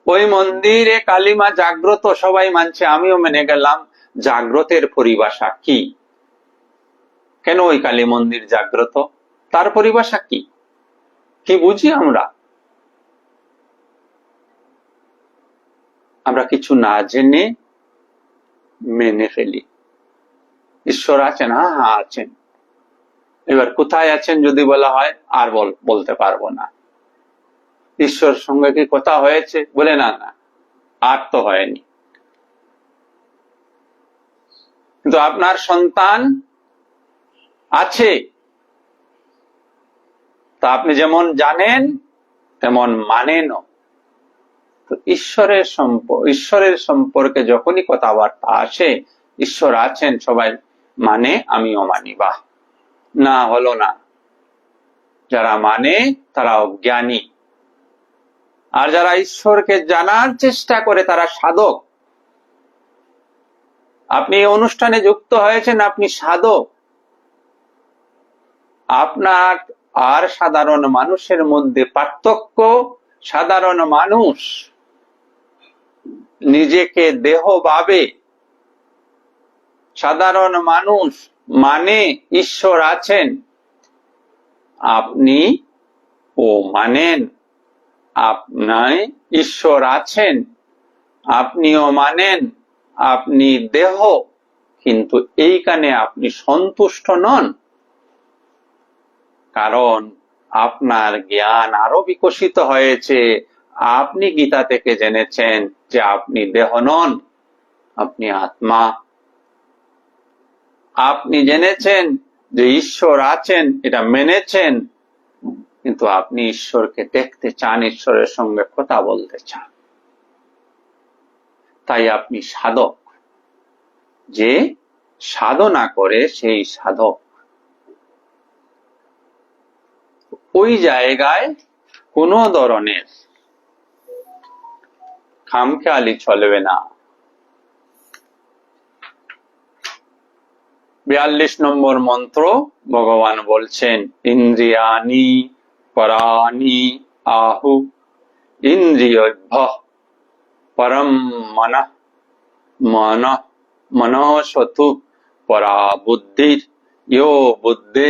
ওই মন্দিরে কালিমা জাগ্রত, সবাই মানছে, আমিও মেনে গেলাম। জাগ্রতের পরিভাষা কি? কেন ওই কালী মন্দির জাগ্রত? তার পরিভাষা কি? কি বুঝি আমরা? আমরা কিছু না জেনে মেনে ফেলি। ঈশ্বর আছেন? হ্যাঁ হ্যাঁ আছেন। এবার কোথায় আছেন যদি বলা হয়, আর বলতে পারবো না। ঈশ্বর সঙ্গে কি কথা হয়েছে? বলে না না, আর তো হয়নি। কিন্তু আপনার সন্তান আছে, তা আপনি যেমন জানেন তেমন মানেনও। তো ঈশ্বরের সম্পর্কে যখনই কথাবার্তা আসে, ঈশ্বর আছেন, সবাই মানে, আমিও মানি, বাহ, না হলো না। যারা মানে তারা অজ্ঞানী, আর যারা ঈশ্বরকে জানার চেষ্টা করে তারা সাধক। আপনি এই অনুষ্ঠানে যুক্ত হয়েছেন, আপনি সাধক। আপনার আর সাধারণ মানুষের মধ্যে পার্থক্য, সাধারণ মানুষ নিজেকে দেহ ভাবে, সাধারণ মানুষ মানে ঈশ্বর আছেন, আপনি ও মানেন আপনার ঈশ্বর আছেন, আপনিও মানেন আপনি দেহ, কিন্তু এইখানে আপনি সন্তুষ্ট নন। কারণ আপনার জ্ঞান আরো বিকশিত হয়েছে। আপনি গীতা থেকে জেনেছেন যে আপনি দেহ নন, আপনি আত্মা। আপনি জেনেছেন যে ঈশ্বর আছেন, এটা মেনেছেন, কিন্তু আপনি ঈশ্বরকে দেখতে চান, ঈশ্বরের সঙ্গে কথা বলতে চান। তাই আপনি সাধক। যে সাধনা করে সেই সাধক। ওই জায়গায় কোন ধরনের খামখেয়ালি চলবে না। 42 নম্বর মন্ত্র ভগবান বলছেন, ইন্দ্রিয়ানি পরানি আহু ইন্দ্রিয়ভ্যঃ পরম মনঃ মনঃসতু পরা বুদ্ধির ইয়ো বুদ্ধে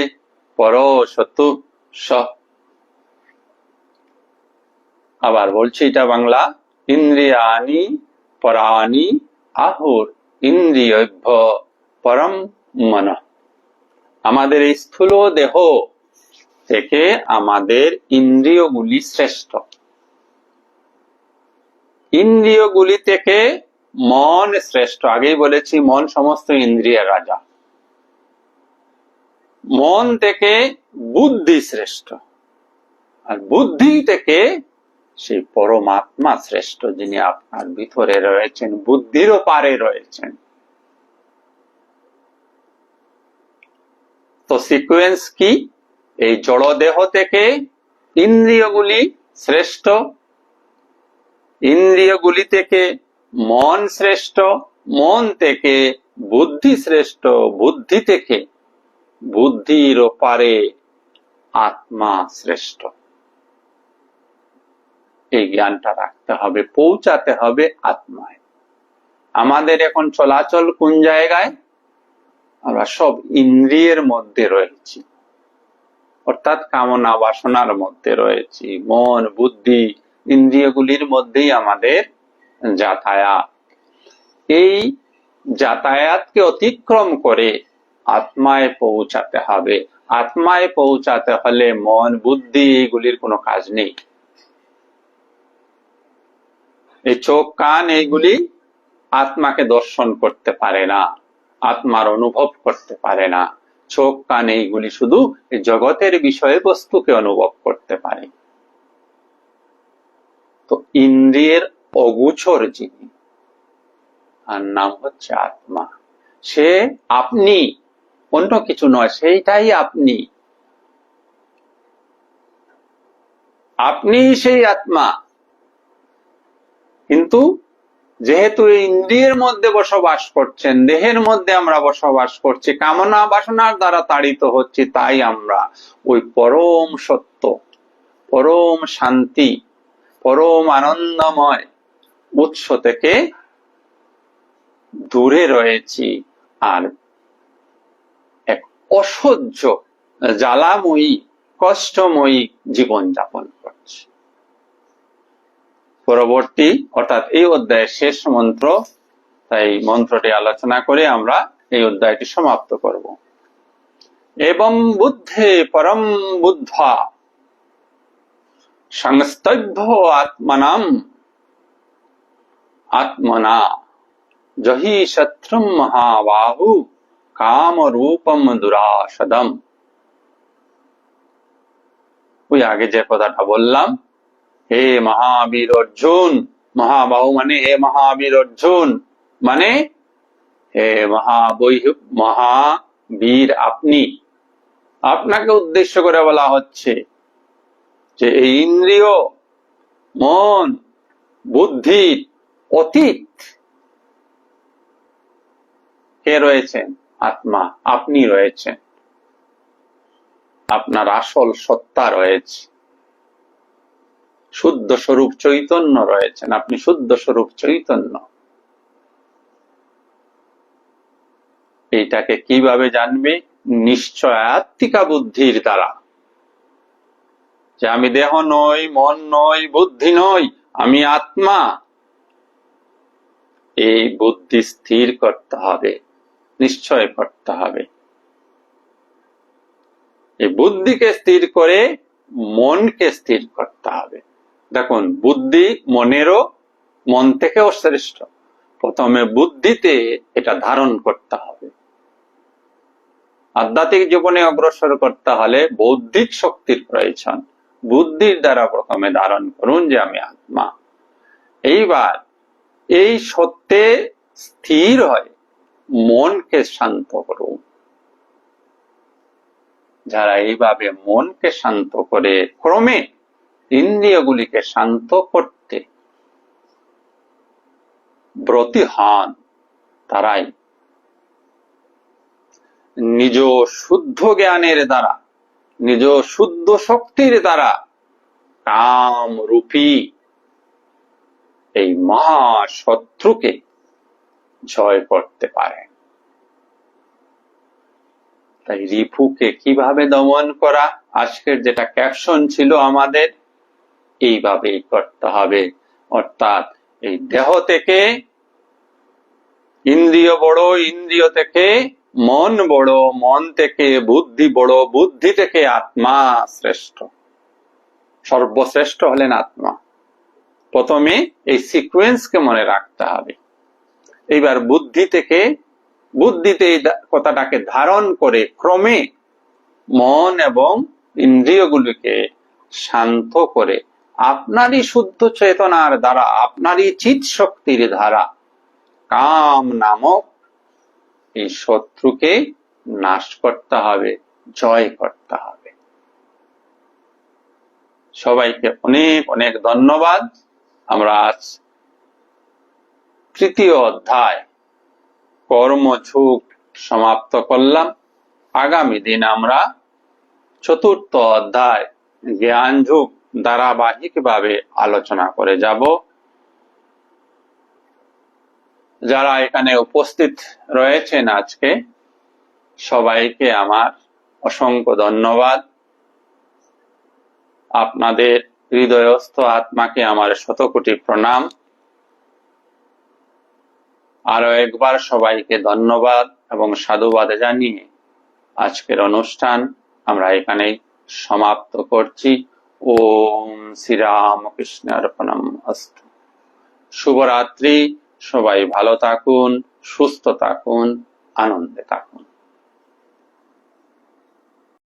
পরশতু স। আবার বলছি এটা বাংলা, ইন্দ্রিয়াণি পরাণি আহুর ইন্দ্রিয়ভ্য পরম মনঃ। আমাদের এই স্থূল দেহ থেকে আমাদের ইন্দ্রিয়গুলি শ্রেষ্ঠ। ইন্দ্রিয়গুলি থেকে মন শ্রেষ্ঠ। আগেই বলেছি মন সমস্ত ইন্দ্রিয়ের রাজা। মন থেকে বুদ্ধি শ্রেষ্ঠ, আর বুদ্ধি থেকে সেই পরমাত্মা শ্রেষ্ঠ, যিনি আপনার ভিতরে রয়েছেন, বুদ্ধিরও পারে রয়েছেন। তো সিকোয়েন্স কি? এই জড় দেহ থেকে ইন্দ্রিয়গুলি শ্রেষ্ঠ, ইন্দ্রিয়গুলি থেকে মন শ্রেষ্ঠ, মন থেকে বুদ্ধি শ্রেষ্ঠ, বুদ্ধি থেকে বুদ্ধির পারে আত্মা শ্রেষ্ঠ। এই জ্ঞানটা রাখতে হবে, পৌঁছাতে হবে আত্মায়। আমাদের এখন চলাচল কোন জায়গায়? আমরা সব ইন্দ্রিয়ের মধ্যে রয়েছি, অর্থাৎ কামনা বাসনার মধ্যে রয়েছি। মন বুদ্ধি ইন্দ্রিয়গুলির মধ্যেই আমাদের যাতায়াত। এই যাতায়াতকে অতিক্রম করে আত্মায় পৌঁছাতে হবে। আত্মায় পৌঁছাতে হলে মন বুদ্ধি এইগুলির কোনো কাজ নেই। এই চোখ কান এইগুলি আত্মাকে দর্শন করতে পারে না, আত্মার অনুভব করতে পারে না। চোখ কান এইগুলি শুধু জগতের বিষয়বস্তুকে অনুভব করতে পারে। তো ইন্দ্রিয়ের অগোচর যিনি, আর নাম হচ্ছে আত্মা। সে আপনি, অন্য কিছু নয়, সেইটাই আপনি। আপনি সেই আত্মা। কিন্তু যেহেতু এই ইন্দ্রিয়ের মধ্যে বসবাস করছেন, দেহের মধ্যে আমরা বসবাস করছি, কামনা বাসনার দ্বারা তাড়িত হচ্ছি, তাই আমরা ওই পরম সত্য, পরম শান্তি, পরম আনন্দময় উৎস থেকে দূরে রয়েছি, আর এক অসহ্য জ্বালাময়ী কষ্টময়ী জীবন যাপন করছি। পরবর্তী অর্থাৎ এই অধ্যায়ের শেষ মন্ত্র, তাই মন্ত্রটি আলোচনা করে আমরা এই অধ্যায়টি সমাপ্ত করব। এবং বুদ্ধে পরম বুদ্ধা সংস্তভ্য আত্মনাম আত্মনা জহি শত্রুম মহাবাহু কাম রূপম দুরাসদম। ওই আগে যে কথাটা বললাম, হে মহাবীর অর্জুন, মহাবাহু মানে হে মহাবীর অর্জুন, মানে হে মহাবীর আপনি। আপনাকে উদ্দেশ্য করে বলা হচ্ছে যে এই ইন্দ্রিয় মন বুদ্ধির অতীত কে রয়েছেন? আত্মা, আপনি রয়েছেন। আপনার আসল সত্তা রয়েছে, শুদ্ধ স্বরূপ চৈতন্য রয়েছেন, আপনি শুদ্ধ স্বরূপ চৈতন্য। এইটাকে কিভাবে জানবে? নিশ্চয়াত্মিকা বুদ্ধির দ্বারা, যে আমি দেহ নই, মন নই, বুদ্ধি নই, আমি আত্মা। এই বুদ্ধি স্থির করতে হবে, নিশ্চয় করতে হবে। এই বুদ্ধিকে স্থির করে মনকে স্থির করতে হবে। দেখুন, বুদ্ধি মনেরও, মন থেকেও শ্রেষ্ঠ। প্রথমে বুদ্ধিতে এটা ধারণ করতে হবে। আধ্যাত্মিক জীবনে অগ্রসর করতে হলে বৌদ্ধিক শক্তির প্রয়োজন। বুদ্ধির দ্বারা প্রথমে ধারণ করুন যে আমি আত্মা। এইবার এই সত্যে স্থির হয় মনকে শান্ত করুন। যারা এইভাবে মনকে শান্ত করে ক্রমে ইন্দ্রিয়গুলিকে শান্ত করতে ব্রতী হন, তারাই নিজ শুদ্ধ জ্ঞানের দ্বারা, নিজ শুদ্ধ শক্তির দ্বারা কাম রূপী এই মহাশত্রুকে জয় করতে পারে। তাই রিপুকে কিভাবে দমন করা, আজকের যেটা ক্যাপশন ছিল আমাদের, এইভাবেই করতে হবে। অর্থাৎ এই দেহ থেকে ইন্দ্রিয় বড়, ইন্দ্রিয় থেকে মন বড়, মন থেকে বুদ্ধি বড়, বুদ্ধি থেকে আত্মা শ্রেষ্ঠ। সর্বশ্রেষ্ঠ হলেন আত্মা। প্রথমে এই সিকোয়েন্সকে মনে রাখতে হবে। এইবার বুদ্ধিতে এই কথাটাকে ধারণ করে ক্রমে মন এবং ইন্দ্রিয়গুলিকে শান্ত করে আপনারই শুদ্ধ চেতনার দ্বারা, আপনারই চিৎ শক্তির দ্বারা কাম নামক এই শত্রুকে নাশ করতে হবে, জয় করতে হবে। সবাইকে অনেক অনেক ধন্যবাদ। আমরা আজ তৃতীয় অধ্যায় কর্মযোগ সমাপ্ত করলাম। আগামী দিন আমরা চতুর্থ অধ্যায় জ্ঞান যোগ ধারাবাহিকভাবে আলোচনা করে যাব। যারা এখানে উপস্থিত রয়েছেন আজকে, সবাইকে আমার অসংখ্য ধন্যবাদ। আপনাদের হৃদয়স্থ আত্মাকে আমার শতকোটি প্রণাম। আরো একবার সবাইকে ধন্যবাদ এবং সাধুবাদ জানিয়ে আজকের অনুষ্ঠান আমরা এখানেই সমাপ্ত করছি। ওম শ্রীরামকৃষ্ণ অর্পণম অস্তু। শুভরাত্রি। সবাই ভালো থাকুন, সুস্থ থাকুন, আনন্দে থাকুন।